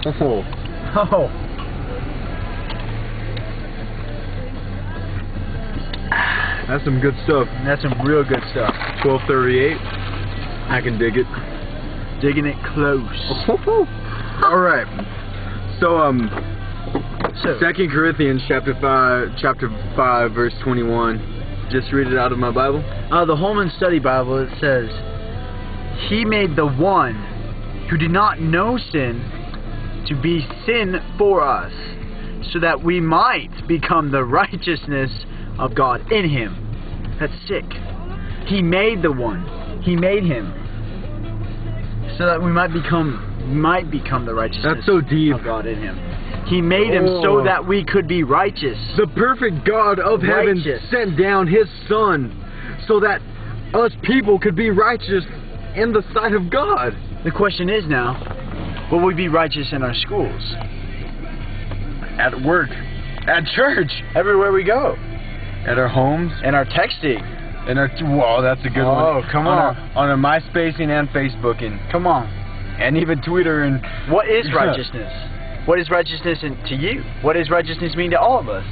Oh. Oh. That's some good stuff. That's some real good stuff. 1238. I can dig it. Digging it close. Alright. So, 2 Corinthians chapter 5, verse 21. Just read it out of my Bible. The Holman Study Bible, it says, He made the one who did not know sin to be sin for us, so that we might become the righteousness of God in Him. That's sick. He made the one. He made Him, so that we might become the righteousness That's so deep. of God in Him. He made Him so that we could be righteous. The perfect God of heaven sent down His Son so that us people could be righteous in the sight of God. The question is now, will we be righteous in our schools? At work. At church. Everywhere we go. At our homes. In our texting. In our... Whoa, that's a good one. Oh, come on. On our MySpacing and Facebooking. Come on. And even Twitter and... What is righteousness? What is righteousness to you? What does righteousness mean to all of us?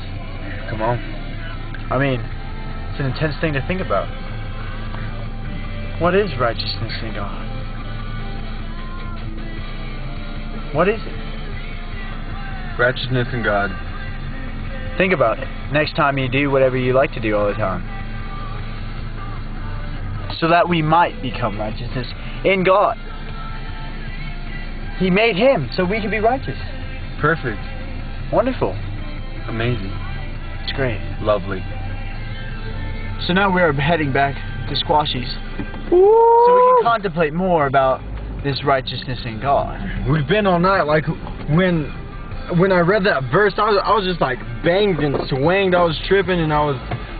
Come on. I mean, it's an intense thing to think about. What is righteousness in God? What is it? Righteousness in God. Think about it. Next time you do whatever you like to do all the time. So that we might become righteousness in God. He made Him so we can be righteous. Perfect. Wonderful. Amazing. It's great. Lovely. So now we're heading back to Squashies. Woo! So we can contemplate more about this righteousness in God. We've been all night. Like when I read that verse, I was just like banged and swanged. I was tripping, and I was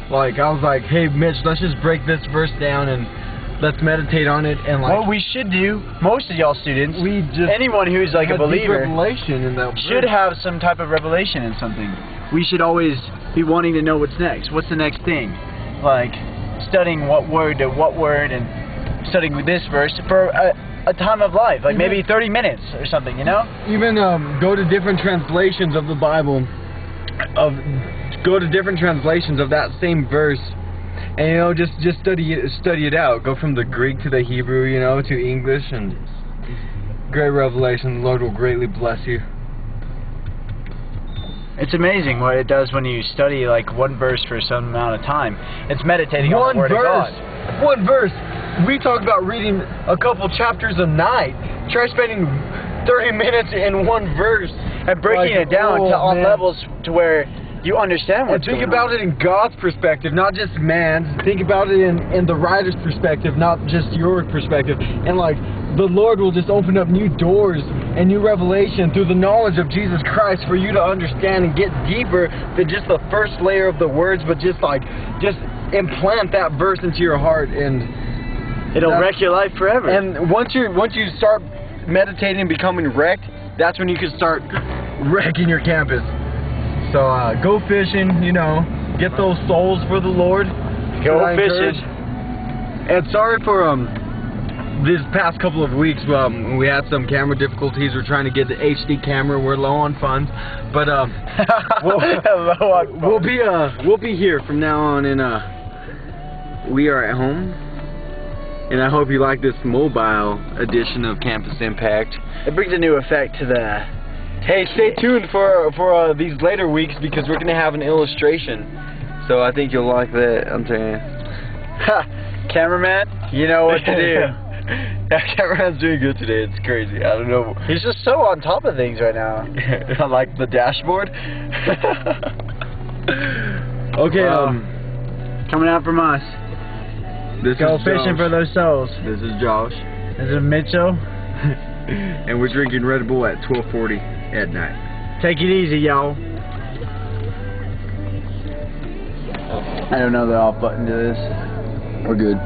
like, hey Mitch, let's just break this verse down and let's meditate on it. And like, what we should do, most of y'all students, anyone who's like a believer, revelation in that should have some type of revelation in something. We should always be wanting to know what's next. What's the next thing? Like studying what word to what word, and studying this verse for a time of life, like maybe 30 minutes or something, you know? Even go to different translations of the Bible, go to different translations of that same verse, and you know, just study it out. Go from the Greek to the Hebrew, you know, to English, and great revelation. The Lord will greatly bless you. It's amazing what it does when you study like one verse for some amount of time. It's meditating on the Word of God. One verse. We talk about reading a couple chapters a night. Try spending 30 minutes in one verse and breaking it down on levels to where you understand what's going on. Think about it in God's perspective, not just man's. Think about it in the writer's perspective, not just your perspective. And like, the Lord will just open up new doors and new revelation through the knowledge of Jesus Christ for you to understand and get deeper than just the first layer of the words, but just implant that verse into your heart, and it'll wreck your life forever. And once you start meditating and becoming wrecked, that's when you can start wrecking your campus. So go fishing, you know, get those souls for the Lord. Go fishing. And sorry for these past couple of weeks, we had some camera difficulties. We're trying to get the HD camera. We're low on funds, but we'll be here from now on, and we are at home. And I hope you like this mobile edition of Campus Impact. It brings a new effect to the... Hey, stay tuned for these later weeks, because we're going to have an illustration. So I think you'll like that, I'm telling you. Cameraman, you know what to do. Yeah, cameraman's doing good today. It's crazy. I don't know. He's just so on top of things right now. I like the dashboard. Okay, coming out from us. Go fishing for those souls. This is Josh. This is Mitchell. And we're drinking Red Bull at 12:40 at night. Take it easy, y'all. I don't know the off button to this. We're good.